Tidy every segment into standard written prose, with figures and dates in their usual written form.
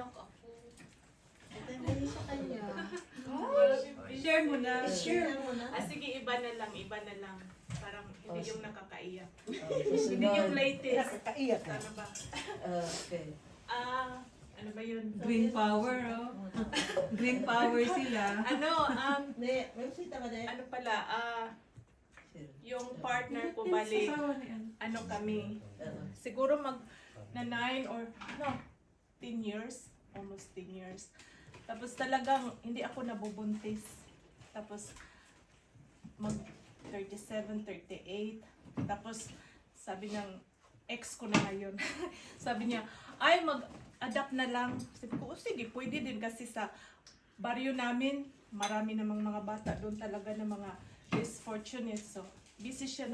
Naiyak ako. Ito yung bali sa kanya. Share mo na. Share mo na. Sige, iba na lang. Parang hindi yung nakakaiyak. Hindi Hindi yung latest. Nakakaiyak ka. Ano ba? Okay. Ano ba yun? Green power, oh. Green power sila. Hindi, may sita ka din. Ano pala, yung partner ko bali, ano kami, siguro na 9 or 10 years, almost 10 years. Tapos talagang hindi ako nabubuntis. Tapos mag 37, 38. Tapos sabi ng ex ko na ngayon, sabi niya, ay mag-adapt na lang. Sabi ko, sige, pwede din kasi sa baryo namin, marami namang mga bata doon talaga ng mga less fortunate. So, busy siya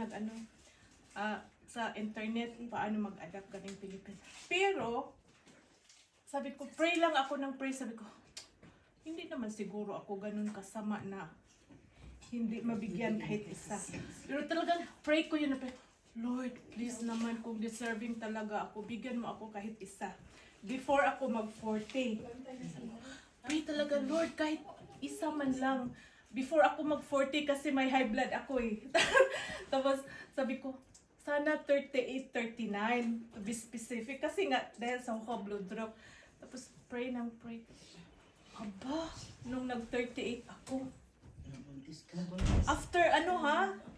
sa internet, paano mag-adapt galing Pilipinas. Pero, sabi ko, pray lang ako ng pray. Sabi ko, hindi naman siguro ako ganun kasama na hindi mabigyan kahit isa. Pero talagang pray ko yun na pray, Lord, please naman kung deserving talaga ako, bigyan mo ako kahit isa. Before ako mag-40, pray talaga, Lord, kahit isa man lang. Before ako mag-40 kasi may high blood ako eh. Tapos sabi ko, sana 38, 39 to be specific. Kasi nga, dahil sa blood drop. Tapos pray ng pray. Aba, nung nag-38 ako. After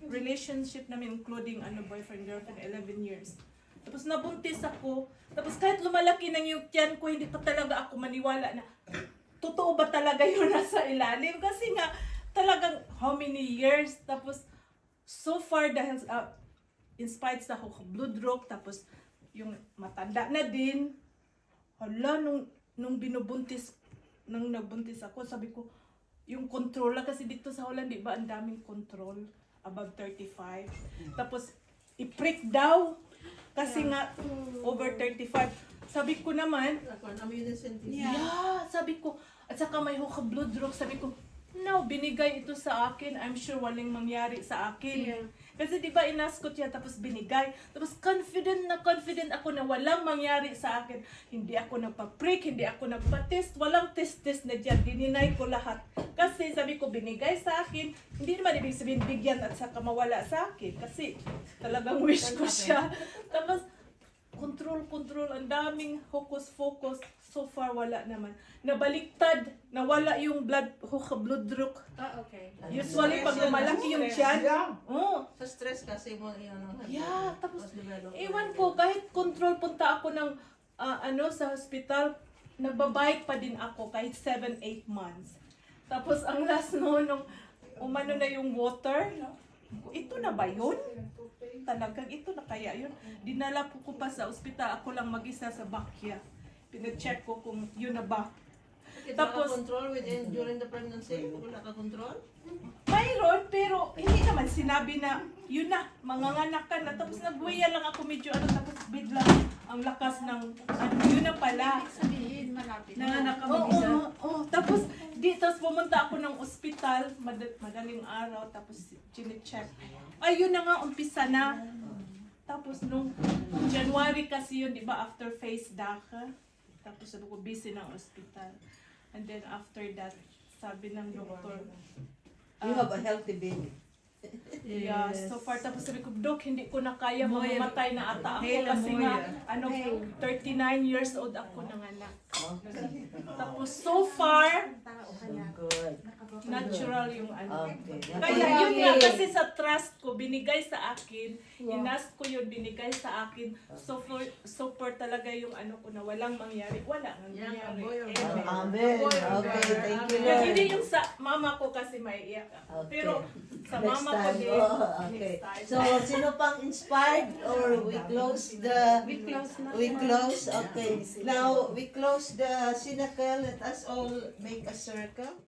relationship namin including boyfriend, girlfriend, 11 years. Tapos nabuntis ako. Tapos kahit lumalaki ng yung tiyan ko, hindi pa talaga ako maniwala na totoo ba talaga yun nasa ilalim. Kasi nga, talagang how many years. Tapos, so far dahil in spite sa blood drop, tapos yung matanda na din. Hala, nung nagbuntis ako, sabi ko, yung control lang kasi dito sa Holland, di ba, ang daming control, above 35. Tapos, i-prick daw, kasi nga, over 35. Sabi ko naman, sabi ko, at saka may blood drop, sabi ko, no, binigay ito sa akin, I'm sure walang mangyari sa akin. Yeah. Kasi di ba inaskot yan, tapos binigay. Tapos confident ako na walang mangyari sa akin. Hindi ako nagpa-prick, hindi ako nagpa-test, walang test na dyan. Dininay ko lahat. Kasi sabi ko, binigay sa akin, hindi naman ibig sabihin bigyan at saka mawala sa akin. Kasi talagang wish ko siya. Tapos, control, ang daming focus. So far, wala naman. Nabaliktad, nawala yung blood drop. Okay. Usually, pag lumalaki yung tiyan, Sa stress kasi mo yeah, tapos, ewan ko, kahit control punta ako ng, sa hospital, nagbabike pa din ako kahit 7-8 months. Tapos, ang last nung umano na yung water, ito na ba yun? Talagang ito na kaya yun. Dinala ko pa sa ospital, ako lang mag-isa sa Bakya. Pina-check ko kung yun na ba. Tapos control during the pregnancy, wala ka control? Mayroon, pero hindi naman sinabi na yun na, manganganak ka na. Tapos nagbuya lang ako medyo tapos bigla ang lakas ng yun na pala. Sabihin, malapit. Nanganak ka mag-isa. Tapos pumunta ako ng ospital, madaling araw, tapos chine-check. Ay, yun na nga, umpisa na. Tapos nung January kasi yun, di ba, after phase DACA. Tapos sabi ko, busy ng ospital. And then after that, sabi ng doktor, You have a healthy baby. yeah, so far. Tapos sabi ko, Dok, hindi ko na kaya mamamatay na ata ako. Hela Kasi Moya. nga, 39 years old ako nanganak. Tapos so far, Good. natural yung Okay. Kaya yun nga kasi sa trust ko, binigay sa akin, inask ko yun, binigay sa akin. So for talaga yung ko na walang mangyari, wala nang nangyari. Amen. Okay, thank you, Yan, Lord. hindi yung sa mama ko kasi maiiyak ako. Okay. Pero sa Next mama ko time. din, Okay. next time. So, sino pang inspired or we close the... We close na. We close? Okay. Now, we close the Sinakel. Let us all make a circle.